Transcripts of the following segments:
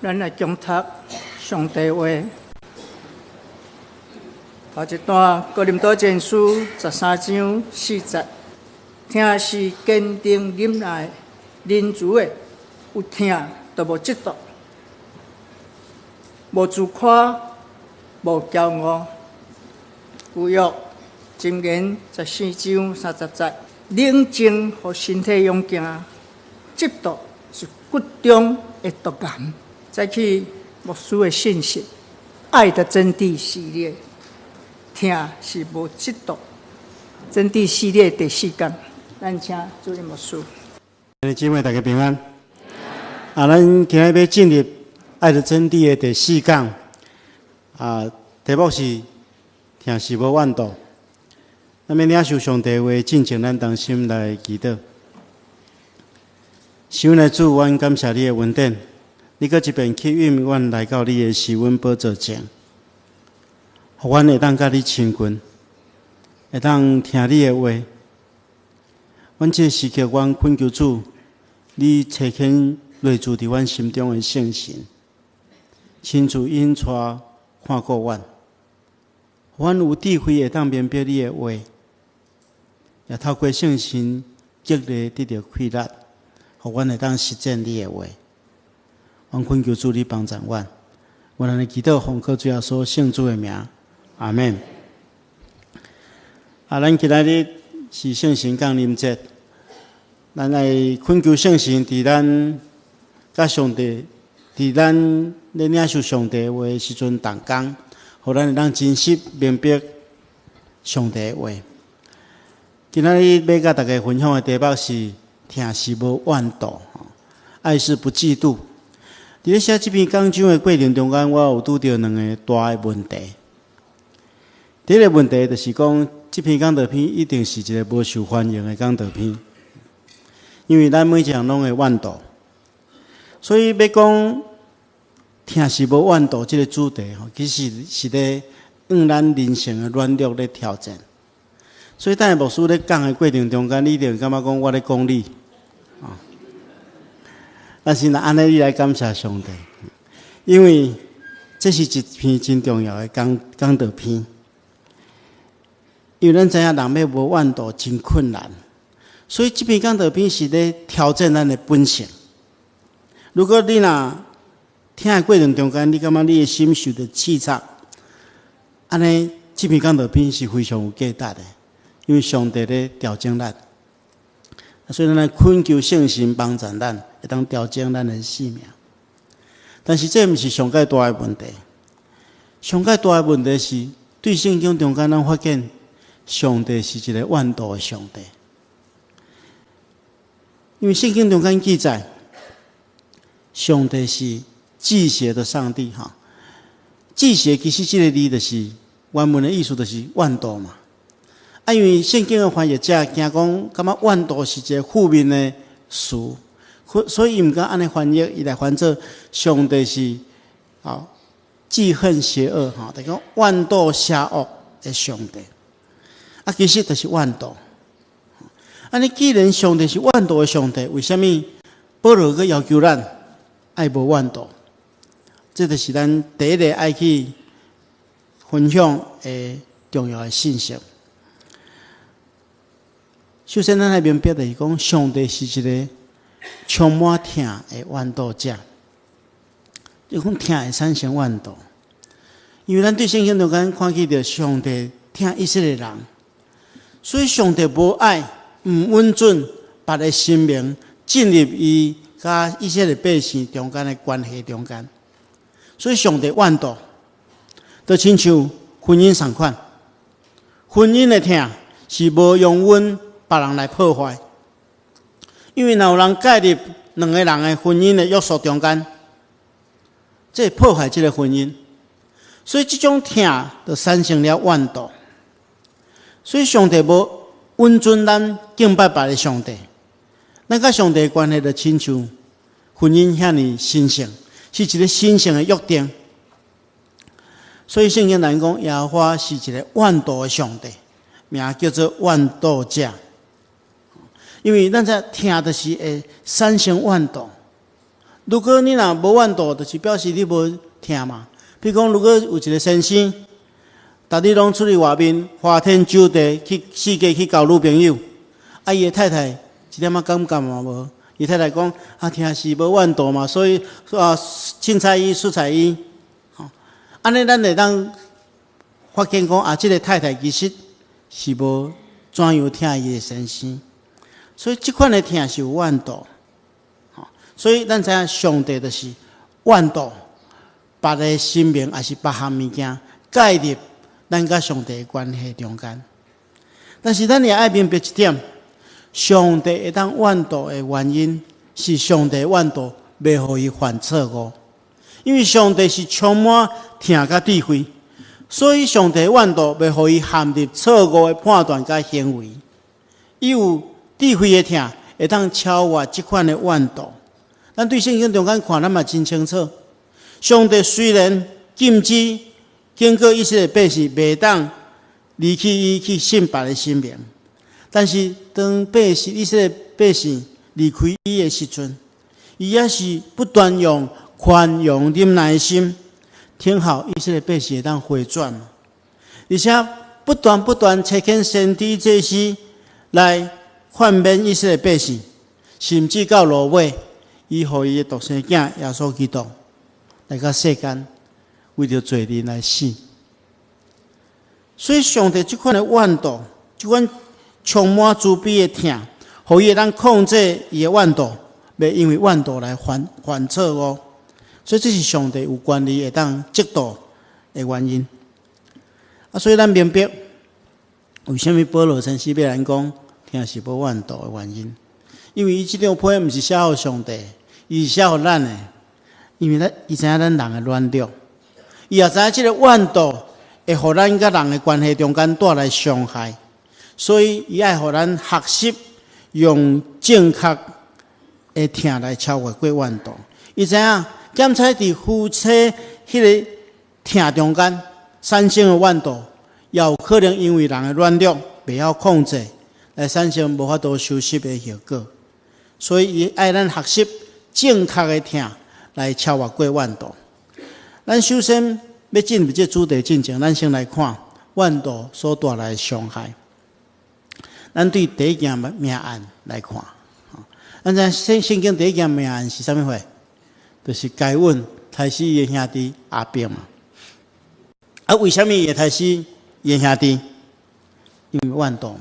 咱来共读上帝话。头一段《哥林多前书》13章4节，听是坚定忍耐、忍住的，有听都无嫉妒，无自夸，无骄傲。旧约箴言14章30节，冷静和身体勇敢，嫉妒是骨中的毒癌。再去牧师的信息，《爱的真谛》系列，听是无嫉妒。真谛系列第4讲，咱请主任牧师。姊妹大家平安。咱今日要进入《爱的真谛》的第4讲，题目是听是无怨妒。咱要领受上帝话，进前咱同心来祈祷。是阮的主，阮感谢你的恩典。你搁一遍吸引阮来到你的施恩宝座前，互阮会当甲你亲近，会当听你的话。阮这时刻，阮恳求主，你差遣内住伫阮心中的圣神，亲自引带看顾阮，阮有智慧会当明白你的话，也透过圣神激励得到快乐，互阮会当实践你的话。阮恳求主你帮助阮，阮安尼祈祷奉靠主耶稣圣主的名，阿门。咱今仔日是圣神降临节，咱来恳求圣神伫咱甲上帝，伫咱咧领受上帝话的时阵，同工，互咱会当真实明白上帝的话。今仔日要甲大家分享的题目是：听是无怨妒，爱是不嫉妒。伫咧写这篇讲章的过程中间，我有拄到2个大的问题。第一个问题就是讲，这篇讲道片一定是一个无受欢迎的讲道片，因为咱每一个人拢会怨妒，所以要讲听是无怨妒这个主题，其实是咧用咱人性的软弱咧挑战。所以，当牧师咧讲的过程中间，你一定感觉讲我咧讲你。但是，安尼你来感谢上帝，因为这是一篇真重要的讲道片。因为咱知影人要无怨妒真困难，所以这篇讲道片是咧挑战咱的本性。如果你若听的过程中间，你感觉你的心受到刺激，安尼这篇讲道片是非常有价值的，因为上帝咧调整咱。所以咱来恳求圣神帮助咱，会当调整咱的生命。但是这毋是上界大的问题，上界大的问题是对圣经中间咱发现，上帝是一个怨妒的上帝。因为圣经中间记载，上帝是忌邪的上帝哈。忌邪其实这个字就是原文的意思，就是怨妒嘛。因为圣经的翻译者惊讲，感觉怨妒是一个负面的词，所以伊毋敢安尼翻译，伊来翻做上帝是记恨邪恶哈，就讲怨妒邪恶的上帝。其实就是怨妒。安尼既然上帝是怨妒的上帝，为什么保罗佮要求咱爱无怨妒？这就是咱第一个爱去分享的重要的信息。首先，咱来明白的是讲，上帝是一个充满疼的怨妒者。就讲疼会产生怨妒，因为咱对圣经中间看见着上帝疼以色列人，所以上帝无爱、毋允准别个生命进入伊甲以色列百姓中间的关系中间，所以上帝怨妒，就亲像婚姻相款，婚姻的疼是无容允别人来破坏，因为若有人介入两个人的婚姻的约束中间，这破坏这个婚姻，所以这种疼就产生了怨妒。所以上帝无允准咱敬拜别个上帝，咱甲上帝的关系就亲像婚姻遐尼神圣，是一个神圣的约定。所以圣经来讲，耶和华是一个怨妒的上帝，名叫做怨妒者。因为咱在听的是会产生怨妒，如果你若无怨妒，就是表示你无疼嘛。比如讲，如果有一个先生，逐日拢出去外面花天酒地，去四界去交女朋友，伊的太太一点仔感觉嘛无。伊太太讲：听是无怨妒嘛，所以凊彩伊输彩伊。安尼咱会当发现讲这个太太其实是无怎样疼伊的先生，所以即款的疼是有怨妒。所以咱知影上帝就是怨妒别个生命，还是别项物件介入咱甲上帝的关系中间。但是咱也爱明白一点，上帝会当怨妒的原因是上帝怨妒袂互伊犯错误，因为上帝是充满疼甲智慧，所以上帝怨妒袂互伊陷入错误的判断甲行为。伊有智慧的疼会当超越即款的怨妒。咱对圣经中间看，咱嘛真清楚。上帝虽然禁止经过以色列百姓袂当离弃伊去信别的生命，但是当以色列百姓离开伊的时阵，伊也是不断用宽容忍耐的心，听候以色列百姓会当回转嘛。而且不断差遣先知祭司来劝勉以色列百姓，甚至到落尾。伊互伊的独生囝耶稣基督来到世间，为着罪人来死。所以上帝这款的怨妒，这款充满慈悲的疼，互伊会当控制伊的怨妒，袂因为怨妒来犯错误。所以这是上帝有权利会当嫉妒的原因。所以咱明白为什么保罗先生要咱讲，疼是无怨妒的原因。因为伊这张批毋是写予上帝，伊是写予咱的。因为伊知影咱人的软弱，伊也知影这个怨妒会互咱甲人的关系中间带来伤害，所以伊爱互咱学习用正确的疼来超越过怨妒。伊知影检测伫夫妻迄个疼中间产生的怨妒，也有可能因为人的软弱袂晓控制，来产生无法度收拾的效果。所以伊爱咱学习正确的疼来超越过怨妒。咱首先要进入这主题进前，咱先来看怨妒所带来的伤害。咱对第一件命案来看，咱知圣经第一件命案是啥物货？就是该隐杀死伊的兄弟阿伯嘛。为什么会杀死伊的兄弟？因为怨妒嘛。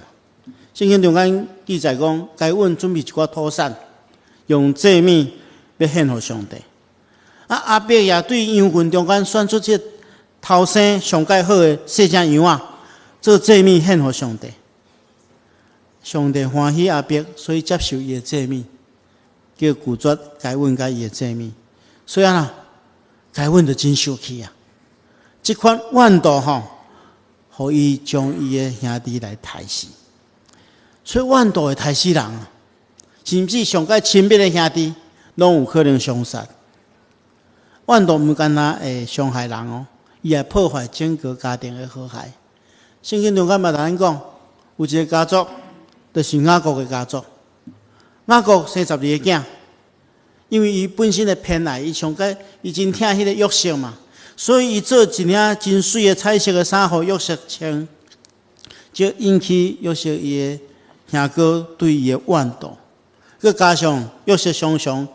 圣经中间记载讲，该隐准备一寡土产，用祭物要献给上帝。阿伯也对羊群中间选出这头生上介好的细只羊啊，做祭物献给上帝。上帝欢喜阿伯，所以接受伊的祭物，叫拒绝该隐甲伊的祭物。所以该隐就真生气啊！这款怨妒互伊将伊的兄弟来杀死。所以怨妒会杀死人啊，甚至上介亲密的兄弟，拢有可能相杀。怨妒毋单单会伤害人哦，伊会破坏整个家庭的和谐。圣经中间嘛，咱讲有一个家族，就是雅各的家族。雅各生12个囝，因为伊本身的偏爱，伊上介伊真疼迄个约瑟嘛，所以伊做一领真水的彩色的衫互约瑟穿，就引起约瑟伊的兄哥对伊的怨妒。佮加上约瑟常常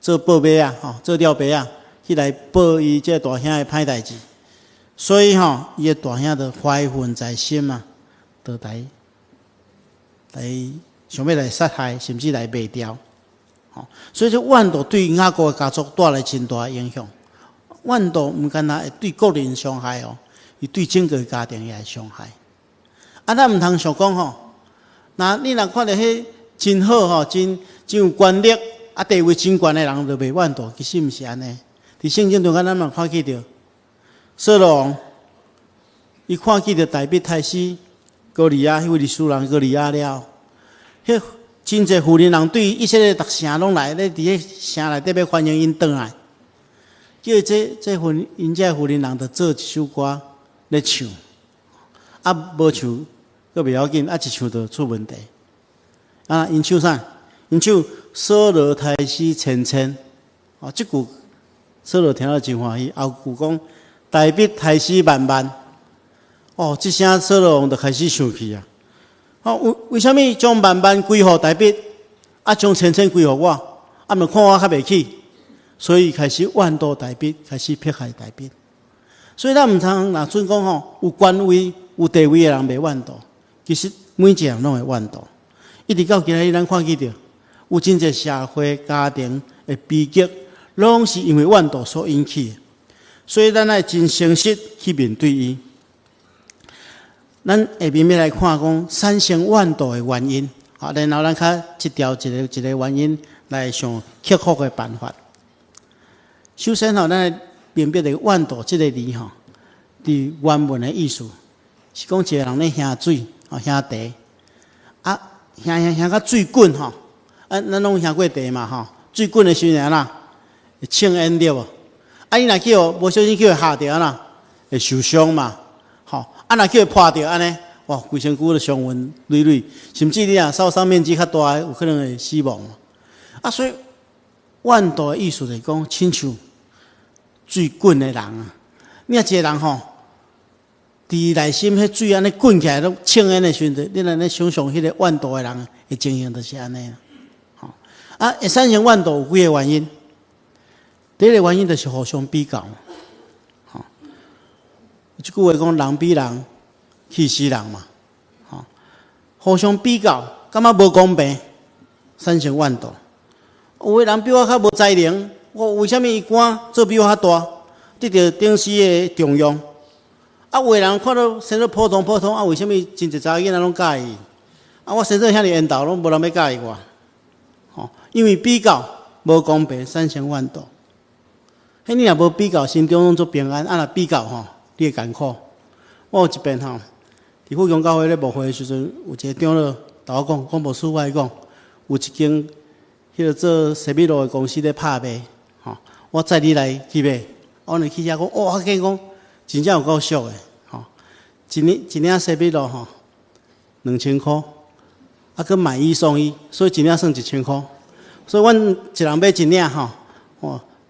做报马啊，做吊牌啊，去来报伊这大兄的歹代志，所以伊的大兄就怀恨在心嘛，就来想要来杀害，甚至来卖掉。所以这怨妒对雅各的家族带来真大的影响。怨妒毋单单会对个人伤害哦，伊对整个家庭也会伤害。咱毋通想讲你若看到迄真好真有权力地位真悬的人，就袂怨妒，其实毋是安尼。伫圣经中间，咱嘛看见着扫罗王，伊看见着大卫太师歌利亚，迄位历史人歌利亚了，迄真侪妇人人对以色列逐城拢来咧，伫迄城内底要欢迎因转来，叫因这妇人人就做一首歌咧唱，无唱佫袂要紧，一唱就出问题。因唱啥？因唱扫罗太师千千，即句说落听到真欢喜。后句讲大笔开始慢慢，即声说落王就开始生气啊！为什么将慢慢归互大笔，将千千归互我？就看我较袂起，所以开始怨妒大笔，开始迫害大笔。所以咱毋通若准讲有官位、有地位的人袂怨妒，其实每一个人拢会怨妒。一直到今日，咱看见着有真侪社会、家庭的悲剧，拢是因为怨妒所引起的。所以咱要真诚实去面对伊。咱下面要来看讲产生怨妒的原因，然后咱较一条一个原因来想克服的办法。首先咱来辨别的怨妒这个字伫原文的意思是讲一个人咧兄水兄茶兄甲水滚咱拢兄过茶嘛水滚的时阵啦会呛烟对无？你若叫无小心叫伊下掉啦，会受伤嘛若叫伊破掉安尼，哇，规身躯都伤痕累累，甚至你受伤面积较大，有可能会死亡。所以怨妒的意思就是讲，亲像水滚的人啊，你一个人伫内心迄水安尼滚起来，拢呛烟的时阵，你安尼想象迄个怨妒的人的情形就是安尼会产生怨妒有几个原因？第一个原因就是互相比较。即句话讲，人比人，气死人嘛。互相比较，感觉无公平，产生怨妒。有个人比我较无才能，我为什么伊官做比我较大，得到顶时的重用？有个人看到生得普通，为什么真侪查某囡仔拢介意？我生得遐尼缘投，拢无人要介意我。因为比较无公平，产生怨妒。你若无比较，心中拢做平安。若比较你会艰苦。我有一遍伫富强教会咧牧会的时阵，有一个长老甲我讲，牧师我讲，有一间迄个做西米露的公司咧拍卖，我载你来去买。我来去遐讲，我跟讲，真正有够俗的，一领西米露2000块，佮买一送一，所以一领算1000块。所以阮一人买一领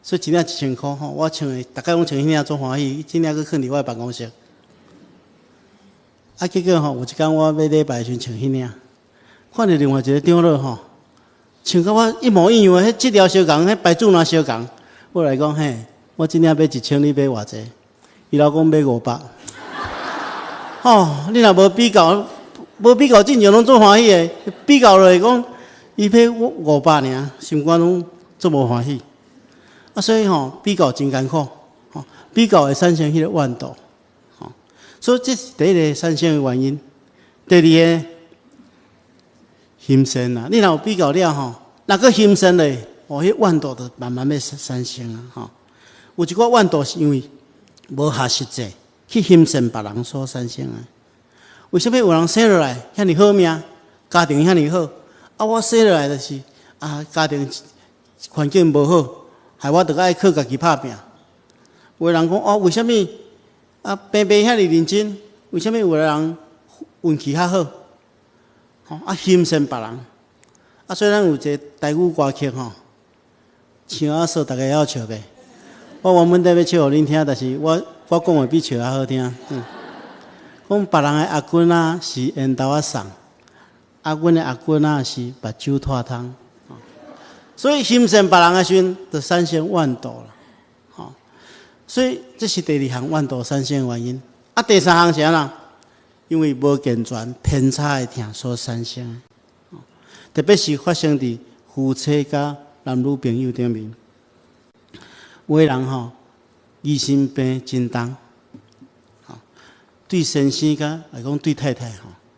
所以一领1000块我穿的，大概拢穿迄领做欢喜，这领佮放伫我的办公室。结果有一天我要礼拜时穿迄领，看到另外一个长老穿甲我一模一样的，迄质料相共，迄牌子若相共，我来讲我这领买1000，你买偌济？伊老公买500。你若无比较，正常拢做欢喜的，比较落来讲，伊买500尔，心肝拢做无欢喜。所以比较真艰苦，比较会产生迄个怨妒。所以这是第一个产生的原因。第二个，心善啊，你若有比较了若个心善咧，迄怨妒就慢慢要产生啊。有一寡怨妒是因为无合实际去心善别人所产生的。为什么有人生落来遐尼好命，家庭遐尼好，我生落来就是家庭环境无好，害我着爱靠家己拍拼。有个人讲为什么平平遐尼认真？为什么有个人运气较好？心善别人。所以咱有一个台语歌曲唱说大家会晓笑袂？我原本要唱互恁听，但是我讲话比唱还好听。讲别人的阿君是烟头送，阮的阿君是目睭脱汤。所以心善别人的时阵，就产生怨妒了。所以这是第二项怨妒产生的原因。第三项是啥？因为无健全偏差的痛所产生。特别是发生伫夫妻甲男女朋友顶面，有的人疑心病真重，对先生甲来讲对太太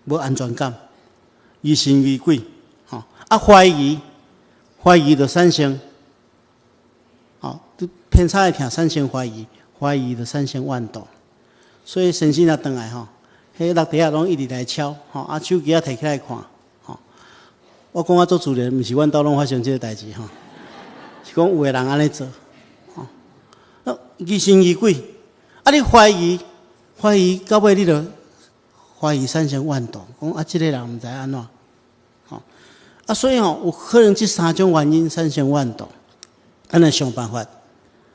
无安全感，疑神疑鬼，怀疑就产生，偏差的痛产生怀疑就产生怨妒。所以先生若转来迄落地拢一直来敲，手机摕起来看。我讲做自然，毋是阮兜拢发生这个代志是讲有个人安尼做，疑神疑鬼，你怀疑到尾你就怀疑产生怨妒，讲这个人毋知安怎，所以有可能这三种原因产生怨妒。咱来想办法。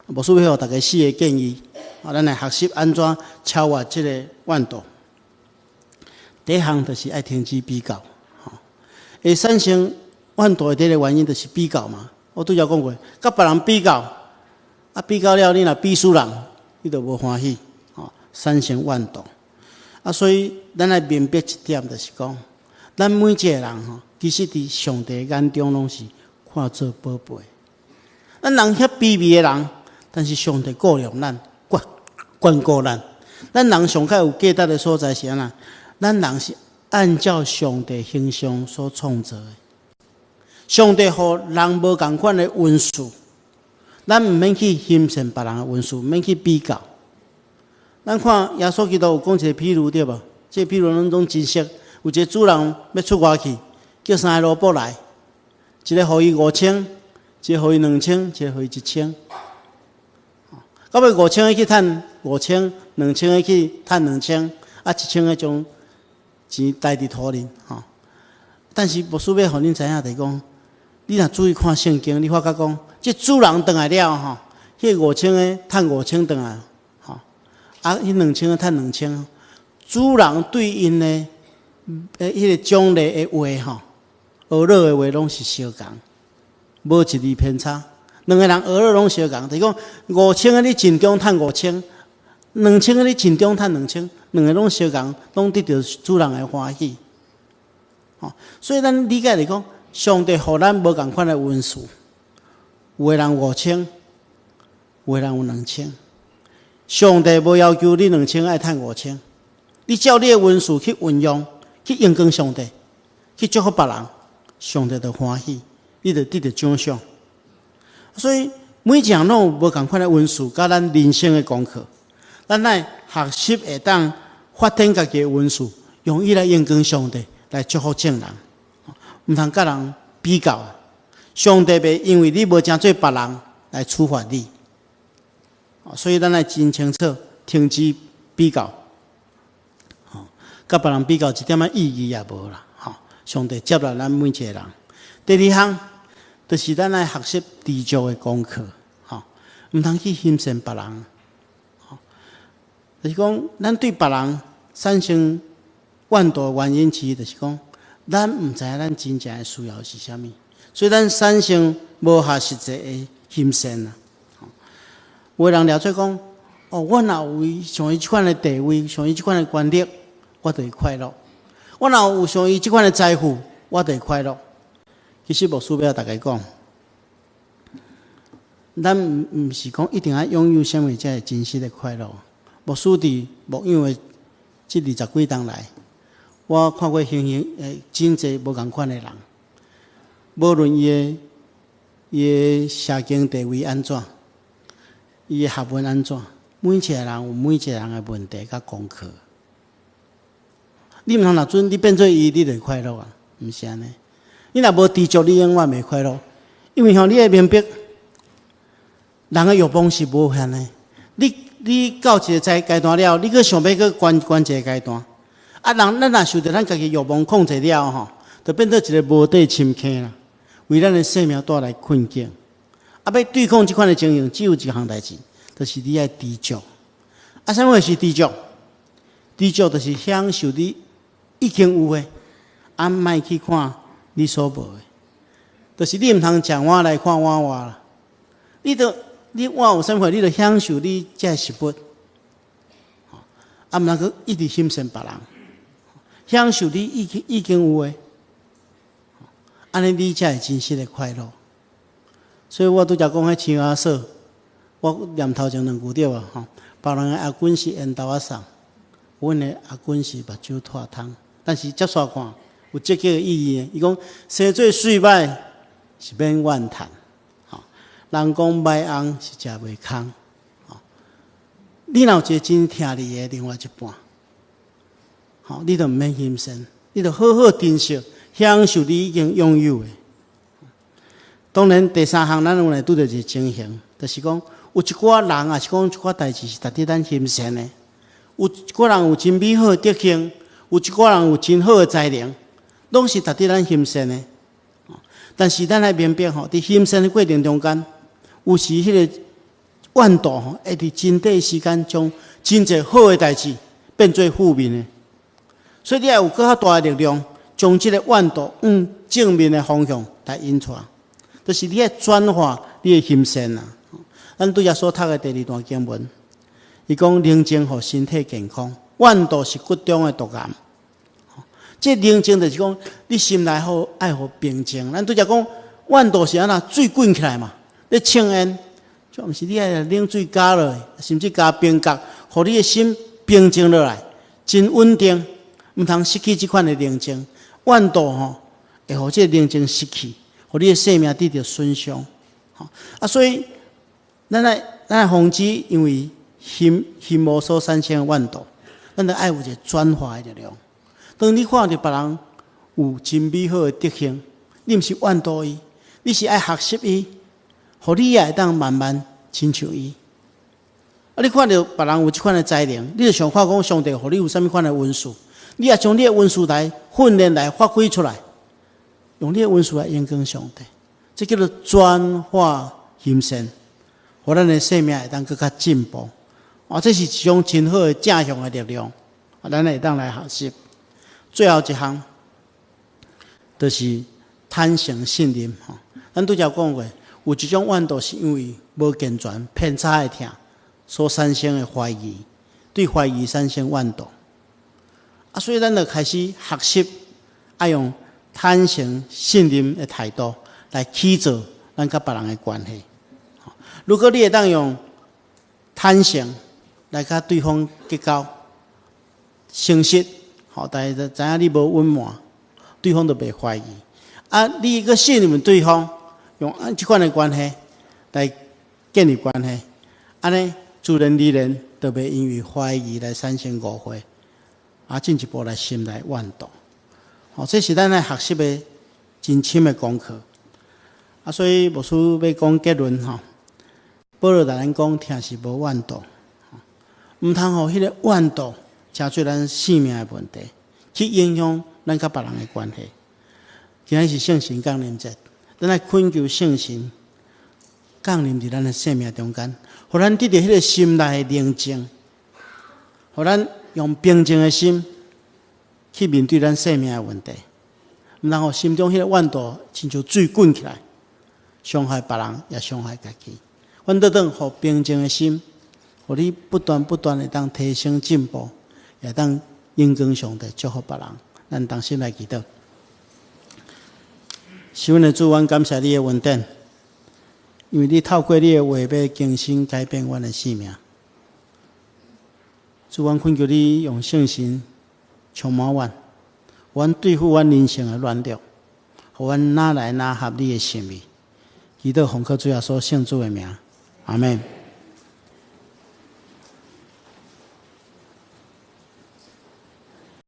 无需要互大家4个建议，咱来学习安怎超越这个怨妒。第一项就是爱停止比较，会产生怨妒的第一个原因就是比较嘛。我拄则讲过，甲别人比较，比较了你若比输人，你就无欢喜，产生怨妒。所以咱来明白一点，就是讲，咱每一个人其实伫上帝眼中拢是看做宝贝。咱人遐卑微的人。但是上帝顾念咱，眷顾咱。咱人上较有价值的所在是安那？咱人是按照上帝形象所创造的。上帝互人无共款的恩赐，咱毋免去欣赏别人的恩赐，毋免去比较。咱看耶稣基督有讲一个譬如对无？这譬如咱种真实，有一个主人要出外去，叫3个萝卜来，一个互伊5000，一个互伊2000，一个互伊1000。到尾5000个去趁5000，2000个去趁2000，1000个将钱带伫土里，但是无需要互恁知影，就是讲，你若注意看圣经，你发觉讲，这主人回来了，迄5000个趁5000回来，迄2000个趁2000，主人对因的迄个奖励的话，学乐的话拢是相共，无一字偏差。两个人学了拢相共，就是讲5000个你尽中趁5000，2000个你尽中趁2000，两个拢相共，拢得到主人的欢喜。所以咱理解来讲，上帝互咱无共款的恩赐，有个人5000，有个人有2000。上帝无要求你2000爱趁5000，你照你的恩赐去运用，去应光上帝，去祝福别人，上帝就欢喜，你就得到奖赏。所以每一项拢有无共款的恩赐，甲咱人生的功课，咱来学习会当发展家己的恩赐，用伊来应光上帝，来祝福众人，毋通甲人比较。上帝袂因为你无诚做别人来处罚你，所以咱来真清楚停止比较，甲别人比较一点仔意义也无啦。上帝接纳咱每一个人。第二项。就是咱来学习知足的功课，毋通去欣赏别人，就是讲，咱对别人产生怨妒的原因之一，就是讲，咱毋知影咱真正的需要是啥物，所以咱产生无合实际的欣赏啦。有人了解讲，我若有像伊即款的地位，像伊即款的权力，我就会快乐；我若有像伊即款的财富，我就会快乐。其实无需要大家讲，咱毋是讲一定要拥有啥物才会真实的快乐。牧师伫牧养的这20几年来，我看过真侪无共款的人，无论伊的社经地位安怎，伊的学问安怎，每一个人有每一个人的问题甲功课。你毋通若准你变做伊，你就快乐啊？毋是安尼。你若无知足，你永远袂快乐，因为你会明白，人的欲望是无限的。你到一个阶段了，你阁想要阁关一个阶段，咱若受到咱家己欲望控制了就变做一个无底深坑啦，为咱的生命带来困境。要对抗这款的情形，只有一项代志，就是你爱知足。啥物是知足？知足就是享受你已经有的，莫去看。你所无的，就是你毋通食碗来看碗外啦。你碗有啥货，你就享受你这食物，毋通去一直欣赏别人，享受你已经有的，安尼你才会真实的快乐。所以我拄则讲迄青蛙嫂，我念头前2句对啊，别人的阿滚是烟头仔送，阮的阿滚是目睭脱汤，但是接续看。有积极的意义。伊讲生做水歹是免怨叹，人讲歹翁是食袂空。你若有一个真疼你的另外一半，你就毋免欣赏，你就好好珍惜，享受你已经拥有的。当然，第三项咱有来拄到一个情形，就是讲有一寡人也是讲一寡代志是值得咱欣赏的。有一寡人有真美好的德行，有一寡人有真好的才能。拢是值得咱欣赏的，但是咱来明白伫欣赏的过程中间，有时迄个怨妒吼，会伫真短时间将真侪好诶代志变做负面诶。所以你要有更较大诶力量，将即个怨妒往正面诶方向来引出来，就是你要转化你诶心善啊。咱拄则所读诶第2段经文，伊讲宁静互身体健康，怨妒是骨中诶毒癌。这宁静就是讲，你心内好爱互平静。咱拄则讲怨妒是安那水滚起来嘛，你呛烟，就毋是你爱冷水加落，甚至加冰角，互你诶心平静落来，真稳定，毋通失去即款诶宁静。怨妒吼，会互这宁静失去，互你诶生命得到损伤。所以咱来防止，因为心魔所产生的怨妒，咱着爱有一个转化的力量。当你看到别人有真美好的德行，你毋是怨妒伊，你是爱学习伊，互你也会当慢慢亲像伊。你看到别人有即款的才能，你就想看讲上帝互你有啥物款的恩赐，你也将你的恩赐来训练来发挥出来，用你的恩赐来应光上帝，这叫做转化心善，互咱的生命会当更加进步。这是一种真好的正向的力量，咱会当来学习。最后一项就是坦诚信任。咱拄则讲过，有一种怨妒是因为无健全、偏差的听所产生的怀疑，对怀疑产生怨妒。所以咱就开始学习，爱用坦诚信任的态度来起造咱甲别人的关系。如果你会当用坦诚来甲对方结交，诚实。大家知影你无隐瞒，对方就袂怀疑。你个信任对方，用即款的关系来建立关系，安尼自然而然就袂因为怀疑来产生误会，进一步来心来怨妒。这是咱来学习的真深的功课。所以牧师要讲结论保罗甲咱讲，听是无怨妒，毋通互迄个怨妒成做咱生命的问题，去影响咱甲别人的关系。今仔是圣神降临节，咱来恳求圣神降临伫咱的生命中间，互咱得到迄个心内的宁静，互咱用平静的心去面对咱生命的问题，毋通互心中迄个怨妒亲像水滚起来，伤害别人也伤害家己。阮得当互平静的心，互你不断的当提升进步。也当应光上帝祝福别人，咱同心来祈祷。是阮的主，阮感谢你的恩典，因为你透过你的话要更新改变阮的生命。主，阮恳求你用圣神充满阮对付阮人生的软弱，互阮哪来哪合你的心意。祈祷奉靠主耶稣圣主的名，阿门。